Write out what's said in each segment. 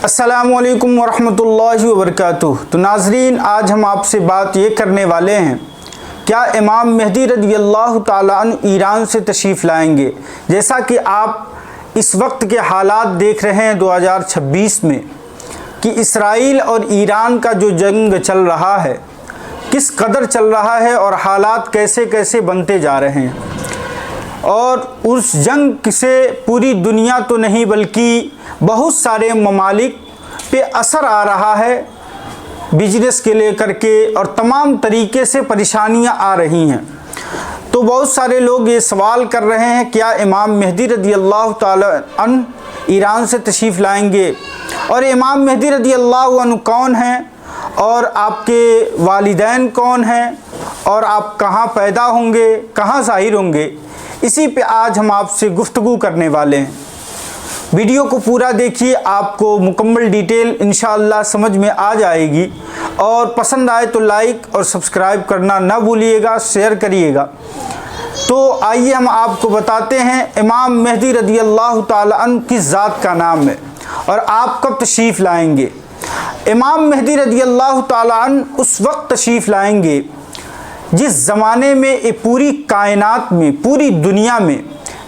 अस्सलामुअलैकुम वरहमतुल्लाहि वबरकातुह। तो नाज़रीन, आज हम आपसे बात ये करने वाले हैं, क्या इमाम मेहदी रज़ियल्लाहु ताला अन्हु ईरान से तशरीफ़ लाएंगे। जैसा कि आप इस वक्त के हालात देख रहे हैं 2026 में कि इसराइल और ईरान का जो जंग चल रहा है, किस कदर चल रहा है और हालात कैसे कैसे बनते जा रहे हैं, और उस जंग से पूरी दुनिया तो नहीं बल्कि बहुत सारे ममालिक पे असर आ रहा है, बिजनेस के लेकर के और तमाम तरीके से परेशानियां आ रही हैं। तो बहुत सारे लोग ये सवाल कर रहे हैं, क्या इमाम मेहदी रज़ियल्लाहु ताला अन्हु ईरान से तशरीफ़ लाएंगे, और इमाम मेहदी रज़ियल्लाहु अन्हु कौन हैं, और आपके वालिदैन कौन हैं, और आप कहाँ पैदा होंगे, कहाँ ज़ाहिर होंगे। इसी पे आज हम आपसे गुफ्तगू करने वाले हैं। वीडियो को पूरा देखिए, आपको मुकम्मल डिटेल इंशाअल्लाह समझ में आ जाएगी, और पसंद आए तो लाइक और सब्सक्राइब करना ना भूलिएगा, शेयर करिएगा। तो आइए हम आपको बताते हैं इमाम मेहदी रज़ियल्लाहु ताला अन्हु किस ज़ात का नाम है और आप कब तशरीफ़ लाएंगे। इमाम मेहदी रज़ियल्लाहु ताला अन्हु उस वक्त तशरीफ़ लाएंगे जिस ज़माने में ये पूरी कायनात में, पूरी दुनिया में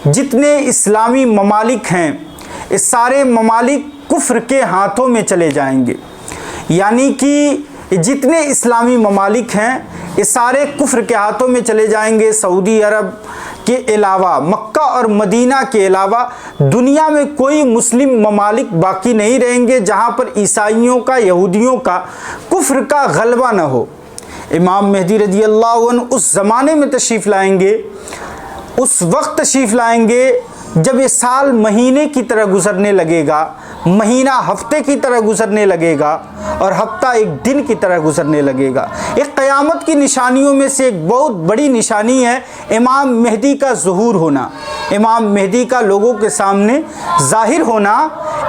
जितने इस्लामी ममालिक हैं, ये सारे ममालिक कुफ्र के हाथों में चले जाएंगे। यानी कि जितने इस्लामी ममालिक हैं ये सारे कुफ्र के हाथों में चले जाएंगे। सऊदी अरब के अलावा, मक्का और मदीना के अलावा दुनिया में कोई मुस्लिम ममालिक बाकी नहीं रहेंगे जहाँ पर ईसाइयों का, यहूदियों का, कुफ्र का गलबा न हो। इमाम मेहदी रज़ियल्लाहु अन्हु उस ज़माने में तशरीफ़ लाएंगे, उस वक्त तशरीफ़ लाएंगे जब ये साल महीने की तरह गुज़रने लगेगा, महीना हफ्ते की तरह गुज़रने लगेगा, और हफ्ता एक दिन की तरह गुज़रने लगेगा। एक क़यामत की निशानियों में से एक बहुत बड़ी निशानी है इमाम मेहदी का ज़ुहूर होना, इमाम मेहदी का लोगों के सामने ज़ाहिर होना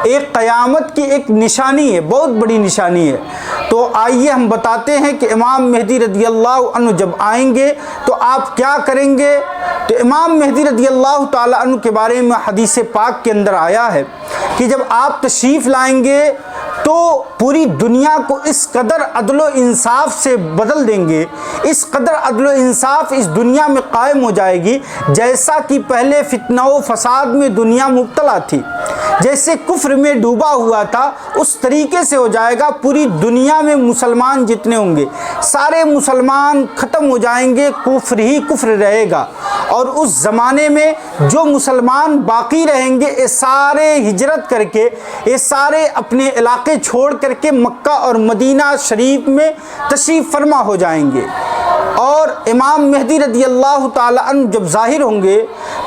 एक क़यामत की एक निशानी है, बहुत बड़ी निशानी है। तो आइए हम बताते हैं कि इमाम मेहदी रज़ियल्लाहु अन्हु जब आएंगे तो आप क्या करेंगे। तो इमाम मेहदी रज़ियल्लाहु ताला अन्हु के बारे में हदीस पाक के अंदर आया है कि जब आप तशरीफ़ लाएंगे तो पूरी दुनिया को इस कदर अदल व इंसाफ से बदल देंगे, इस कदर अदल व इंसाफ इस दुनिया में कायम हो जाएगी, जैसा कि पहले फितना व फसाद में दुनिया मुब्तला थी, जैसे कुफ्र में डूबा हुआ था, उस तरीके से हो जाएगा। पूरी दुनिया में मुसलमान जितने होंगे सारे मुसलमान ख़त्म हो जाएंगे, कुफ्र ही कुफ्र रहेगा। और उस ज़माने में जो मुसलमान बाकी रहेंगे ये सारे हिजरत करके, ये सारे अपने इलाके छोड़ करके मक्का और मदीना शरीफ में तशरीफ़ फरमा हो जाएंगे। और इमाम मेहदी रज़ियल्लाहु ताला अन्हु जब ज़ाहिर होंगे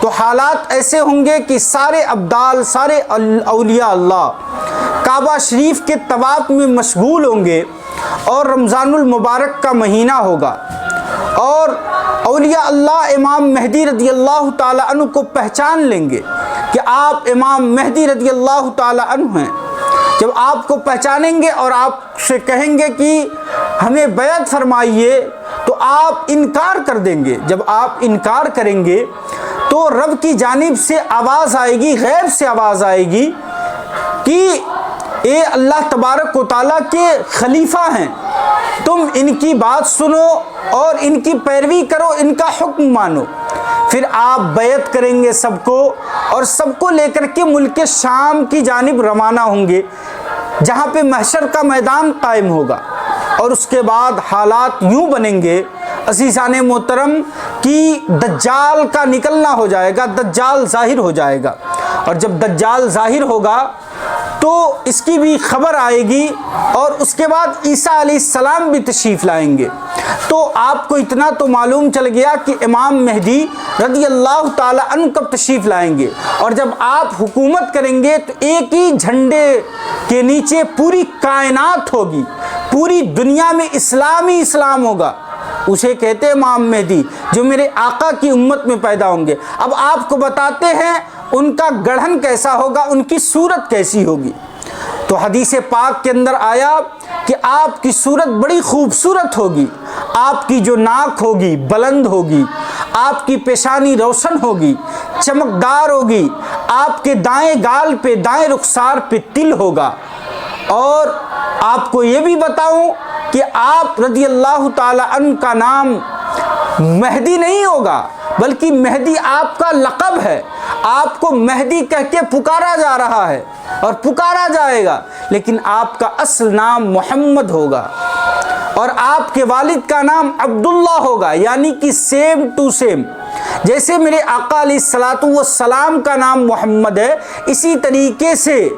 तो हालात ऐसे होंगे कि सारे अब्दाल, सारे औलिया अल्लाह काबा शरीफ के तवाफ में मशगूल होंगे, और रमज़ानुल मुबारक का महीना होगा, और औलिया अल्लाह इमाम मेहदी रज़ियल्लाहु ताला अन्हु को पहचान लेंगे कि आप इमाम मेहदी रज़ियल्लाहु ताला अन्हु हैं। जब आपको पहचानेंगे और आपसे कहेंगे कि हमें बैत फरमाइए, तो आप इनकार कर देंगे। जब आप इनकार करेंगे तो रब की जानिब से आवाज़ आएगी, गैब से आवाज़ आएगी कि ये अल्लाह तबारक व तआला के खलीफा हैं, तुम इनकी बात सुनो और इनकी पैरवी करो, इनका हुक्म मानो। फिर आप बैत करेंगे सबको, और सबको लेकर के मुल्क शाम की जानिब रवाना होंगे, जहाँ पे महशर का मैदान कायम होगा। और उसके बाद हालात यूँ बनेंगे अज़ीज़ाने मोहतरम कि दज्जाल का निकलना हो जाएगा, दज्जाल ज़ाहिर हो जाएगा। और जब दज्जाल ज़ाहिर होगा तो इसकी भी खबर आएगी, और उसके बाद ईसा अलैहिस्सलाम भी तशरीफ़ लाएंगे। तो आपको इतना तो मालूम चल गया कि इमाम मेहदी रज़ियल्लाहु ताला अन्हु कब तशरीफ़ लाएंगे। और जब आप हुकूमत करेंगे तो एक ही झंडे के नीचे पूरी कायनात होगी, पूरी दुनिया में इस्लामी इस्लाम होगा। उसे कहते हैं इमाम मेहदी, जो मेरे आका की उम्मत में पैदा होंगे। अब आपको बताते हैं उनका गढ़न कैसा होगा, उनकी सूरत कैसी होगी। तो हदीस पाक के अंदर आया कि आपकी सूरत बड़ी खूबसूरत होगी, आपकी जो नाक होगी बुलंद होगी, आपकी पेशानी रोशन होगी, चमकदार होगी, आपके दाएं गाल पे, दाएं रुखसार पे तिल होगा, اور آپ کو یہ بھی بتاؤں کہ آپ رضی اللہ تعالی عنہ کا نام مہدی نہیں ہوگا، بلکہ مہدی آپ کا لقب ہے، آپ کو مہدی کہہ کے پکارا جا رہا ہے اور پکارا جائے گا، لیکن آپ کا اصل نام محمد ہوگا، اور آپ کے والد کا نام عبداللہ ہوگا، یعنی کہ سیم ٹو سیم جیسے میرے آقا علیہ الصلوۃ والسلام کا نام محمد ہے، اسی طریقے سے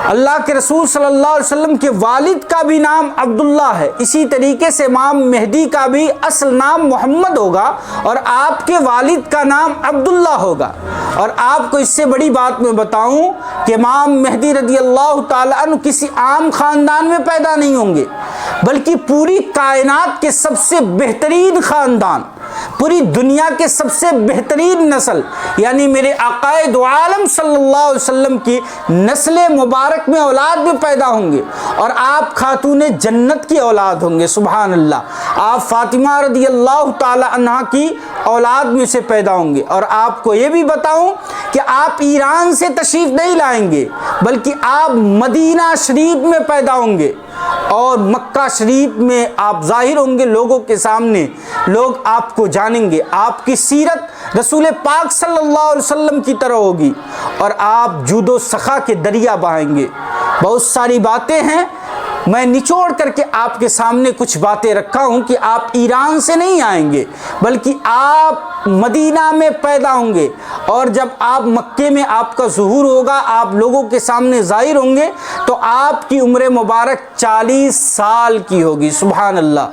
اللہ کے رسول صلی اللہ علیہ وسلم کے والد کا بھی نام عبداللہ ہے، اسی طریقے سے امام مہدی کا بھی اصل نام محمد ہوگا اور آپ کے والد کا نام عبداللہ ہوگا۔ اور آپ کو اس سے بڑی بات میں بتاؤں کہ امام مہدی رضی اللہ تعالی عنہ کسی عام خاندان میں پیدا نہیں ہوں گے، بلکہ پوری کائنات کے سب سے بہترین خاندان، پوری دنیا کے سب سے بہترین نسل، یعنی میرے آقا دو عالم صلی اللہ علیہ وسلم کی نسل مبارک میں اولاد میں پیدا ہوں گے، اور آپ خاتون جنت کی اولاد ہوں گے۔ سبحان اللہ، آپ فاطمہ رضی اللہ تعالی عنہا کی اولاد میں سے پیدا ہوں گے۔ اور آپ کو یہ بھی بتاؤں کہ آپ ایران سے تشریف نہیں لائیں گے، بلکہ آپ مدینہ شریف میں پیدا ہوں گے اور مکہ شریف میں آپ ظاہر ہوں گے، لوگوں کے سامنے لوگ آپ کو جانیں گے، آپ کی سیرت رسول پاک صلی اللہ علیہ وسلم کی طرح ہوگی، اور آپ جود و سخا کے دریا بہائیں گے۔ بہت ساری باتیں ہیں، میں نچوڑ کر کے آپ کے سامنے کچھ باتیں رکھا ہوں کہ آپ ایران سے نہیں آئیں گے، بلکہ آپ مدینہ میں پیدا ہوں گے، اور جب آپ مکے میں آپ کا ظہور ہوگا، آپ لوگوں کے سامنے ظاہر ہوں گے، تو آپ کی عمر مبارک 40 سال کی ہوگی۔ سبحان اللہ،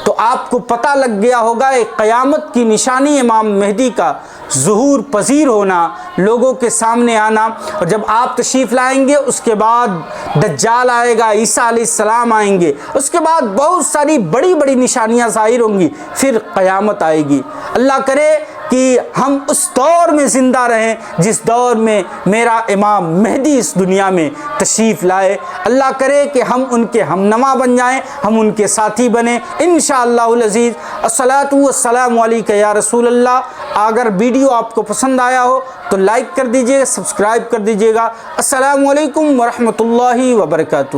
تو آپ کو پتہ لگ گیا ہوگا ایک قیامت کی نشانی امام مہدی کا ظہور پذیر ہونا، لوگوں کے سامنے آنا، اور جب آپ تشریف لائیں گے اس کے بعد دجال آئے گا، عیسیٰ علیہ السلام آئیں گے، اس کے بعد بہت ساری بڑی بڑی نشانیاں ظاہر ہوں گی، پھر قیامت آئے گی۔ اللہ کرے کہ ہم اس دور میں زندہ رہیں جس دور میں میرا امام مہدی اس دنیا میں تشریف لائے۔ اللہ کرے کہ ہم ان کے ہمنوا بن جائیں، ہم ان کے ساتھی بنیں انشاءاللہ العزیز۔ الصلاۃ والسلام علیک یا رسول اللہ۔ اگر ویڈیو آپ کو پسند آیا ہو تو لائک کر دیجیے، سبسکرائب کر دیجیے گا۔ السلام علیکم ورحمۃ اللہ وبرکاتہ۔